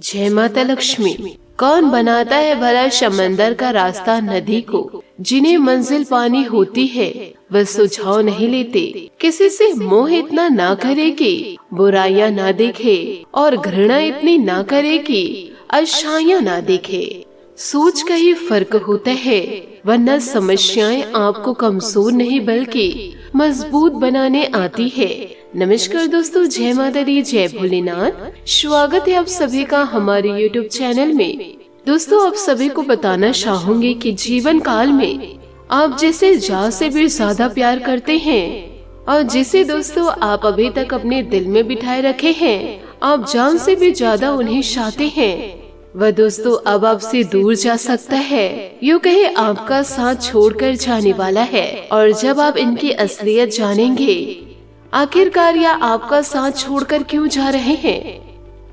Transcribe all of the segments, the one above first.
जय माता लक्ष्मी। कौन बनाता है भला समंदर का रास्ता नदी को, जिन्हें मंजिल पानी होती है वह सुझाव नहीं लेते। किसी से मोह इतना ना करे कि बुराइयां ना देखे, और घृणा इतनी ना करे कि अच्छाइयां ना देखे। सोच का ही फर्क होता है, वरना समस्याएं आपको कमजोर नहीं बल्कि मजबूत बनाने आती है। नमस्कार दोस्तों, जय माता दी, जय भोलेनाथ। स्वागत है आप सभी का हमारे YouTube चैनल में। दोस्तों, आप सभी को बताना चाहूंगी कि जीवन काल में आप जिसे जान से भी ज्यादा प्यार करते हैं और जिसे दोस्तों आप अभी तक अपने दिल में बिठाए रखे हैं, आप जान से भी ज्यादा उन्हें चाहते हैं, वह दोस्तों अब आपसे दूर जा सकता है। यूँ कहे आपका साथ छोड़कर जाने वाला है। और जब आप इनकी असलियत जानेंगे, आखिरकार यह आपका साथ छोड़कर क्यों जा रहे हैं,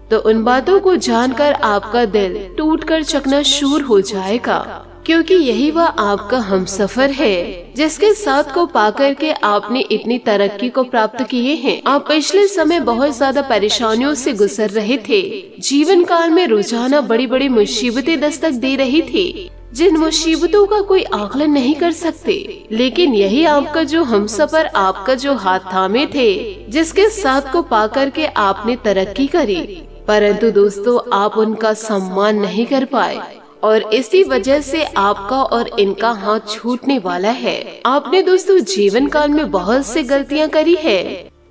तो उन बातों को जानकर आपका दिल टूटकर चकनाचूर हो जाएगा। क्योंकि यही वह आपका हमसफर है, जिसके साथ को पाकर के आपने इतनी तरक्की को प्राप्त किए हैं। आप पिछले समय बहुत ज्यादा परेशानियों से गुजर रहे थे। जीवन काल में रोजाना बड़ी बड़ी मुसीबतें दस्तक दे रही थी, जिन मुसीबतों का कोई आकलन नहीं कर सकते। लेकिन यही आपका जो हमसफर, आपका जो हाथ थामे थे, जिसके साथ को पाकर के आपने तरक्की करी, परंतु दोस्तों आप उनका सम्मान नहीं कर पाए, और इसी वजह से आपका और इनका हाथ छूटने वाला है। आपने दोस्तों जीवन काल में बहुत सी गलतियां करी है,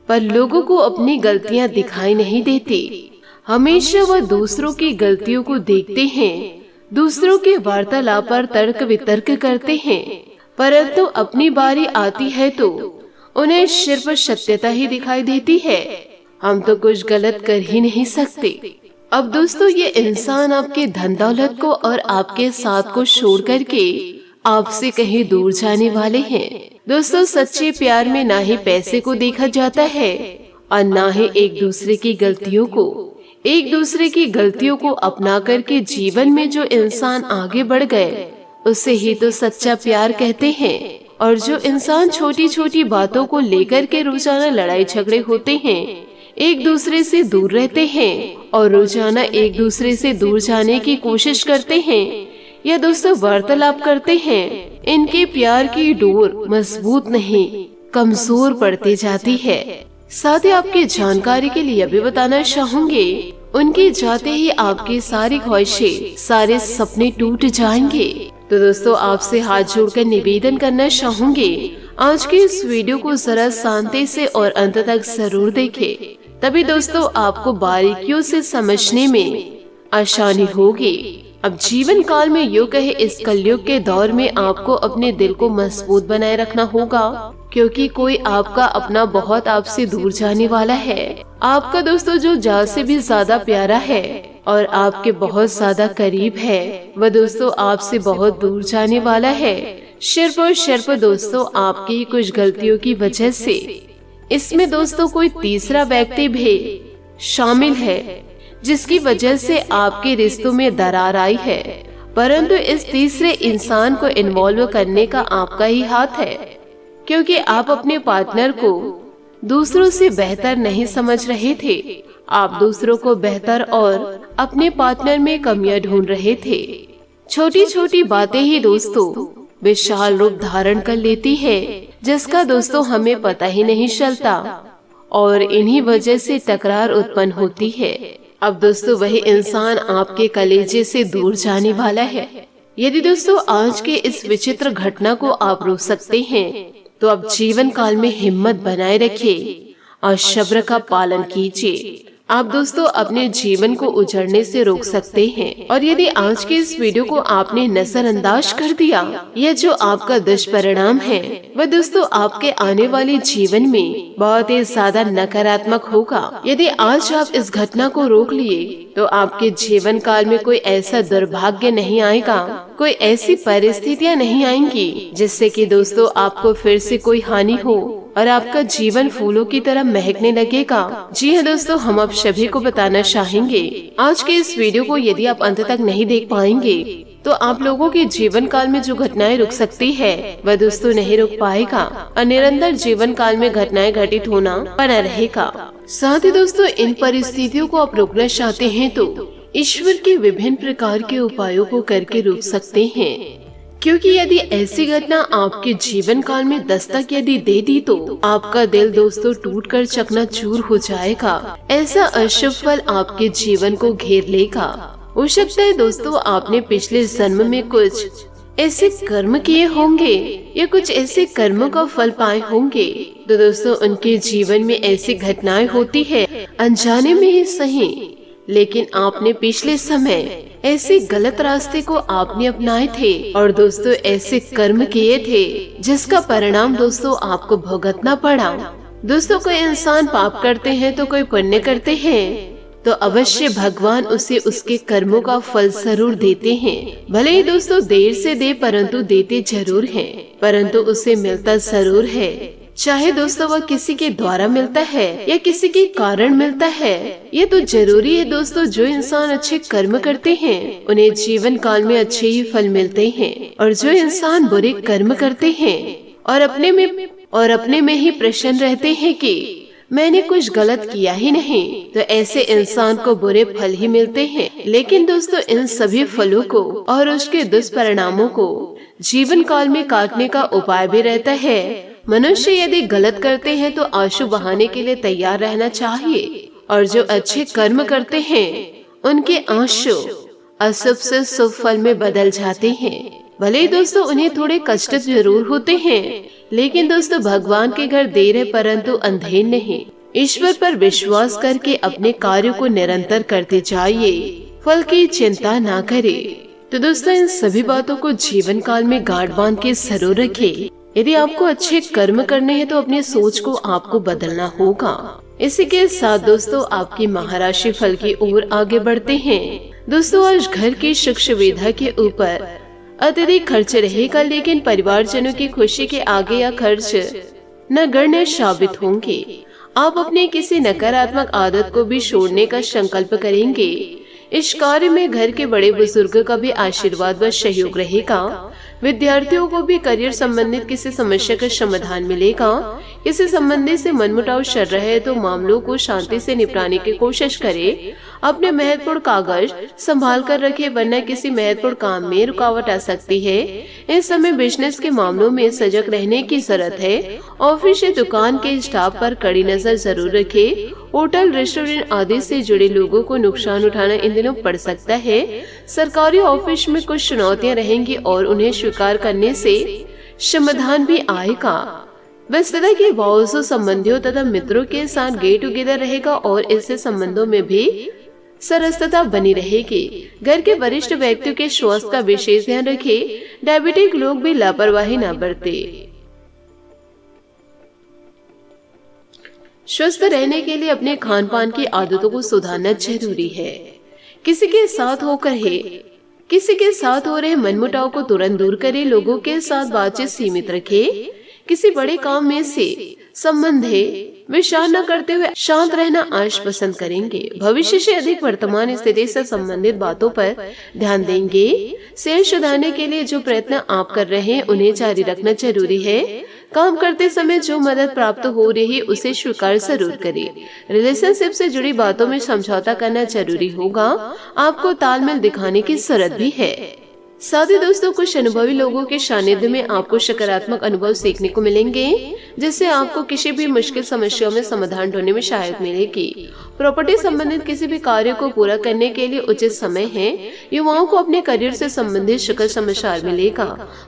पर लोगों को अपनी गलतियां दिखाई नहीं देती। हमेशा वह दूसरों की गलतियों को देखते हैं, दूसरों के वार्तालाप पर तर्क वितर्क करते हैं, परंतु अपनी बारी आती है तो उन्हें सिर्फ सत्यता ही दिखाई देती है। हम तो कुछ गलत कर ही नहीं सकते। अब दोस्तों ये इंसान आपके धन दौलत को और आपके साथ को छोड़ करके आपसे कहीं दूर जाने वाले हैं। दोस्तों सच्चे प्यार में ना ही पैसे को देखा जाता है और ना ही एक दूसरे की गलतियों को। एक दूसरे की गलतियों को अपना करके जीवन में जो इंसान आगे बढ़ गए, उसे ही तो सच्चा प्यार कहते हैं। और जो इंसान छोटी छोटी बातों को लेकर के रोजाना लड़ाई झगड़े होते हैं, एक दूसरे से दूर रहते हैं और रोजाना एक दूसरे से दूर जाने की कोशिश करते हैं या दोस्तों वार्तालाप करते हैं, इनके प्यार की डोर मजबूत नहीं कमजोर पड़ती जाती है। साथ ही आपकी जानकारी के लिए भी बताना चाहूंगे, उनके जाते ही आपकी सारी ख्वाहिशें, सारे सपने टूट जाएंगे। तो दोस्तों आपसे हाथ जोड़कर निवेदन करना चाहूंगे, आज की इस वीडियो को जरा शांति से और अंत तक जरूर देखें, तभी दोस्तों आपको बारीकियों से समझने में आसानी होगी। अब जीवन काल में यूँ कहे इस कलयुग के दौर में आपको अपने दिल को मजबूत बनाए रखना होगा, क्योंकि कोई आपका अपना बहुत आपसे दूर जाने वाला है। आपका दोस्तों जो जान से भी ज्यादा प्यारा है और आपके बहुत ज्यादा करीब है, वह दोस्तों आपसे बहुत दूर जाने वाला है। सिर्फ और सिर्फ दोस्तों आपकी कुछ गलतियों की वजह से। इसमें दोस्तों कोई तीसरा व्यक्ति भी शामिल है, जिसकी वजह से आपके रिश्तों में दरार आई है, परंतु इस तीसरे इंसान को इन्वॉल्व करने का आपका ही हाथ है, क्योंकि आप अपने पार्टनर को दूसरों से बेहतर नहीं समझ रहे थे। आप दूसरों को बेहतर और अपने पार्टनर में कमियां ढूंढ रहे थे। छोटी छोटी बातें ही दोस्तों विशाल रूप धारण कर लेती है, जिसका दोस्तों हमें पता ही नहीं चलता, और इन्हीं वजह से तकरार उत्पन्न होती है। अब दोस्तों वही इंसान आपके कलेजे से दूर जाने वाला है। यदि दोस्तों आज के इस विचित्र घटना को आप रोक सकते हैं, तो आप जीवन काल में हिम्मत बनाए रखिए और सब्र का पालन कीजिए। आप दोस्तों अपने जीवन को उजड़ने से रोक सकते हैं। और यदि आज के इस वीडियो को आपने नजरअंदाज कर दिया, यह जो आपका दुष्परिणाम है, वह दोस्तों आपके आने वाले जीवन में बहुत ही ज्यादा नकारात्मक होगा। यदि आज आप इस घटना को रोक लिए, तो आपके जीवन काल में कोई ऐसा दुर्भाग्य नहीं आएगा, कोई ऐसी परिस्थितियां नहीं आएंगी जिससे कि दोस्तों आपको फिर से कोई हानि हो और आपका जीवन फूलों की तरह महकने लगेगा। जी हाँ दोस्तों, हम आप सभी को बताना चाहेंगे, आज के इस वीडियो को यदि आप अंत तक नहीं देख पाएंगे, तो आप लोगों के जीवन काल में जो घटनाएं रुक सकती है, वह दोस्तों नहीं रुक पाएगा और निरंतर जीवन काल में घटनाएं घटित होना बना रहेगा। साथ ही दोस्तों इन परिस्थितियों को आप रोकना चाहते हैं, तो ईश्वर के विभिन्न प्रकार के उपायों को करके रोक सकते हैं, क्योंकि यदि ऐसी घटना आपके जीवन काल में दस्तक यदि दे दी तो आपका दिल दोस्तों टूटकर चकनाचूर हो जाएगा। ऐसा अशुभ फल आपके जीवन को घेर लेगा। हो सकता है दोस्तों आपने पिछले जन्म में कुछ ऐसे कर्म किए होंगे या कुछ ऐसे कर्मों का फल पाए होंगे, तो दोस्तों उनके जीवन में ऐसी घटनाएं होती है, अनजाने में ही सही, लेकिन आपने पिछले समय ऐसे गलत रास्ते को आपने अपनाए थे और दोस्तों ऐसे कर्म किए थे जिसका परिणाम दोस्तों आपको भुगतना पड़ा। दोस्तों कोई इंसान पाप करते हैं तो कोई पुण्य करते हैं, तो अवश्य भगवान उसे उसके कर्मों का फल जरूर देते हैं। भले ही दोस्तों देर से दे, परंतु देते जरूर हैं, परंतु उसे मिलता जरूर है। चाहे दोस्तों वह किसी के द्वारा मिलता है या किसी के कारण मिलता है, ये तो जरूरी है दोस्तों। जो इंसान अच्छे कर्म करते हैं उन्हें जीवन काल में अच्छे ही फल मिलते हैं, और जो इंसान बुरे कर्म करते हैं और अपने में ही प्रसन्न रहते हैं कि मैंने कुछ गलत किया ही नहीं, तो ऐसे इंसान को बुरे फल ही मिलते हैं। लेकिन दोस्तों इन सभी फलों को और उसके दुष्परिणामों को जीवन काल में काटने का उपाय भी रहता है। मनुष्य यदि गलत करते हैं तो आंसू बहाने के लिए तैयार रहना चाहिए, और जो अच्छे कर्म करते हैं उनके आंसू अशुभ से शुभ फल में बदल जाते हैं। भले ही दोस्तों उन्हें थोड़े कष्ट जरूर होते हैं, लेकिन दोस्तों भगवान के घर देर है परंतु अंधेर नहीं। ईश्वर पर विश्वास करके अपने कार्यों को निरंतर करते जाइए, फल की चिंता ना करें। तो दोस्तों इन सभी बातों को जीवन काल में गांठ बांध के जरूर रखें। यदि आपको अच्छे कर्म करने हैं तो अपनी सोच को आपको बदलना होगा। इसी के साथ दोस्तों आपकी महाराशि फल की ओर आगे बढ़ते हैं। दोस्तों आज घर की सुख सुविधा के ऊपर अत्यधिक खर्च रहेगा, लेकिन परिवारजनों की खुशी के आगे यह खर्च नगण्य साबित होंगे। आप अपने किसी नकारात्मक आदत को भी छोड़ने का संकल्प करेंगे। इस कार्य में घर के बड़े बुजुर्ग का भी आशीर्वाद व सहयोग रहेगा। विद्यार्थियों को भी करियर संबंधित किसी समस्या का समाधान मिलेगा। किसी संबंधी से मनमुटाव चल रहे है तो मामलों को शांति से निपटाने की कोशिश करें। अपने महत्वपूर्ण कागज संभाल कर रखें, वरना किसी महत्वपूर्ण काम में रुकावट आ सकती है। इस समय बिजनेस के मामलों में सजग रहने की जरूरत है। ऑफिस या दुकान के स्टाफ पर कड़ी नजर जरूर रखें। होटल रेस्टोरेंट आदि से जुड़े लोगों को नुकसान उठाना इन दिनों पड़ सकता है। सरकारी ऑफिस में कुछ चुनौतियां रहेंगी और उन्हें स्वीकार करने से समाधान भी आएगा। व्यस्तता के बावजूद संबंधियों तथा मित्रों के साथ गेट टुगेदर रहेगा और इससे संबंधों में भी सरसता बनी रहेगी। घर के वरिष्ठ व्यक्तियों के स्वास्थ्य का विशेष ध्यान रखें। डायबिटिक लोग भी लापरवाही न बरतें। स्वस्थ रहने के लिए अपने खान पान की आदतों को सुधारना जरूरी है। किसी के साथ हो रहे मनमुटाव को तुरंत दूर करें। लोगों के साथ बातचीत सीमित रखें। किसी बड़े काम में से संबंध है विचार न करते हुए शांत रहना आज पसंद करेंगे। भविष्य से अधिक वर्तमान स्थिति से संबंधित बातों पर ध्यान देंगे। सेहत सुधारने के लिए जो प्रयत्न आप कर रहे हैं उन्हें जारी रखना जरूरी है। काम करते समय जो मदद प्राप्त हो रही है उसे स्वीकार जरूर करें। रिलेशनशिप से जुड़ी बातों में समझौता करना जरूरी होगा। आपको तालमेल दिखाने की जरूरत भी है। साथ ही दोस्तों कुछ अनुभवी लोगों के सानिध्य में आपको सकारात्मक अनुभव सीखने को मिलेंगे, जिससे आपको किसी भी मुश्किल समस्याओं में समाधान ढूंढने में सहायता मिलेगी। प्रॉपर्टी संबंधित किसी भी कार्य को पूरा करने के लिए उचित समय है। युवाओं को अपने करियर से संबंधित शुभ समाचार मिलेगा।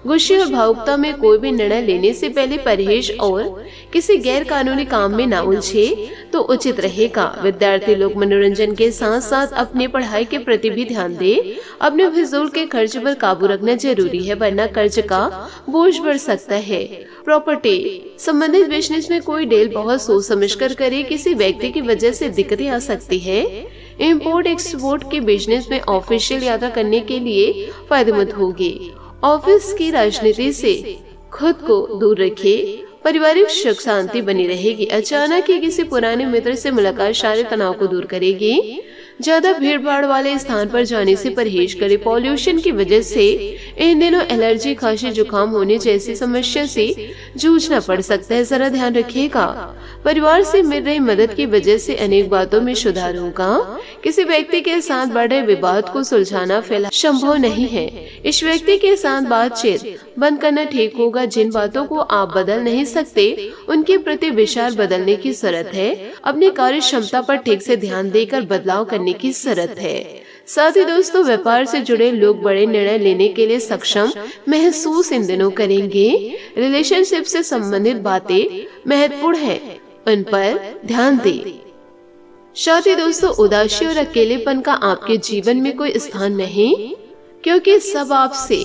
गुस्से और भावुकता में कोई भी निर्णय लेने से पहले परहेज और किसी गैर कानूनी काम में न उलझे तो उचित रहेगा। विद्यार्थी लोग मनोरंजन के साथ साथ अपनी पढ़ाई के प्रति भी ध्यान दें। अपने फिजूल के खर्च पर काबू रखना जरूरी है, वरना कर्ज का बोझ बढ़ सकता है। प्रॉपर्टी संबंधित बिजनेस में कोई डील बहुत सोच समझकर करे। किसी व्यक्ति की वजह से दिक्कतें आ सकती है। इंपोर्ट एक्सपोर्ट के बिजनेस में ऑफिशियल यात्रा करने के लिए फायदेमंद होगी। ऑफिस की राजनीति से खुद को दूर रखें। पारिवारिक सुख शांति बनी रहेगी। अचानक ही किसी पुराने मित्र से मुलाकात सारे तनाव को दूर करेगी। ज्यादा भीड़ भाड़ वाले स्थान पर जाने से परहेज करें। पॉल्यूशन की वजह से इन दिनों एलर्जी, खांसी, जुकाम होने जैसी समस्या से जूझना पड़ सकता है, जरा ध्यान रखिएगा। परिवार से मिल रही मदद की वजह से अनेक बातों में सुधार होगा। किसी व्यक्ति के साथ बढ़े विवाद को सुलझाना फिलहाल संभव नहीं है। इस व्यक्ति के साथ बातचीत बंद करना ठीक होगा। जिन बातों को आप बदल नहीं सकते उनके प्रति विचार बदलने की जरूरत है। अपनी कार्य क्षमता पर ठीक से ध्यान देकर बदलाव करने की जरूरत है। साथ ही दोस्तों, व्यापार से जुड़े लोग बड़े निर्णय लेने के लिए सक्षम महसूस इन दिनों करेंगे। रिलेशनशिप से संबंधित बातें महत्वपूर्ण है, उन पर ध्यान दें। साथ ही दोस्तों, उदासी और अकेलेपन का आपके जीवन में कोई स्थान नहीं, क्योंकि सब आपसे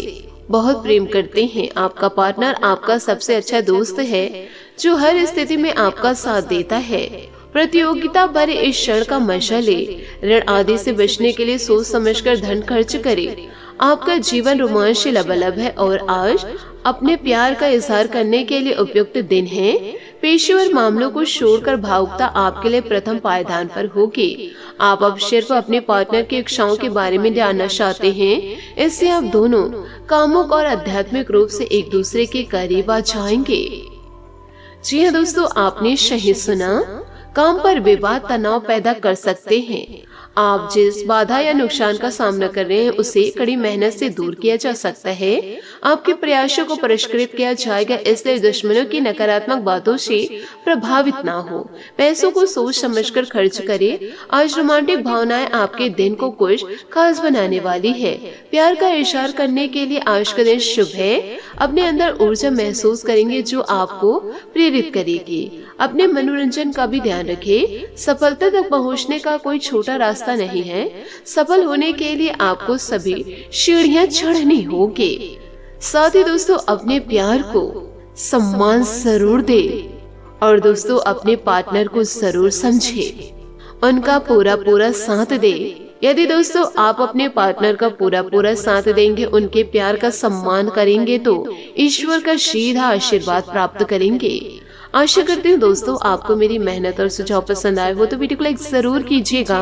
बहुत प्रेम करते हैं। आपका पार्टनर आपका सबसे अच्छा दोस्त है जो हर स्थिति में आपका साथ देता है। प्रतियोगिता भरे इस क्षण का मजा ले। ऋण आदि से बचने के लिए सोच समझकर धन खर्च करें। आपका जीवन रोमांच से लबालब है और आज अपने प्यार का इजहार करने के लिए उपयुक्त दिन है। पेशेवर मामलों को छोड़कर भावुकता आपके लिए प्रथम पायदान पर होगी। आप अब सिर्फ अपने पार्टनर की इच्छाओं के बारे में जानना चाहते हैं। इससे आप दोनों कामुक और आध्यात्मिक रूप से एक दूसरे के करीब आ जाएंगे। जी हाँ दोस्तों, आपने सही सुना। काम पर विवाद तनाव पैदा कर सकते हैं। आप जिस बाधा या नुकसान का सामना कर रहे हैं उसे कड़ी मेहनत से दूर किया जा सकता है। आपके प्रयासों को पुरस्कृत किया जाएगा, इसलिए दुश्मनों की नकारात्मक बातों से प्रभावित ना हो। पैसों को सोच समझकर खर्च करें। आज रोमांटिक भावनाएं आपके दिन को कुछ खास बनाने वाली है। प्यार का इशारा करने के लिए आज का दिन शुभ है। अपने अंदर ऊर्जा महसूस करेंगे जो आपको प्रेरित करेगी। अपने मनोरंजन का भी ध्यान रखें। सफलता तक पहुंचने का कोई छोटा रास्ता नहीं है। सफल होने के लिए आपको सभी सीढ़ियां चढ़नी होगी। साथ ही दोस्तों, अपने प्यार को सम्मान जरूर दे और दोस्तों अपने पार्टनर को जरूर समझे, उनका पूरा साथ दे। यदि दोस्तों आप अपने पार्टनर का पूरा साथ देंगे, उनके प्यार का सम्मान करेंगे तो ईश्वर का सीधा आशीर्वाद प्राप्त करेंगे। आशा करती हूँ दोस्तों आपको मेरी मेहनत और सुझाव पसंद आए हो तो वीडियो को लाइक जरूर कीजिएगा।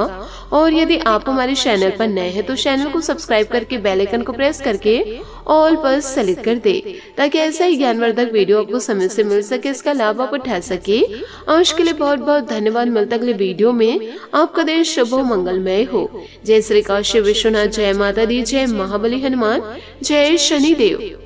और यदि आप हमारे चैनल पर नए हैं तो चैनल को सब्सक्राइब करके बेल आइकन को प्रेस करके ऑल पर सेलेक्ट कर दे, ताकि ऐसा ही ज्ञानवर्धक वीडियो आपको समय से मिल सके, इसका लाभ आप उठा सके। आज के लिए बहुत बहुत धन्यवाद। मिलता अगले वीडियो में। आपका दिन शुभ हो, मंगलमय हो। जय श्री काशी विश्वनाथ, जय माता दी, जय महाबली हनुमान, जय शनिदेव।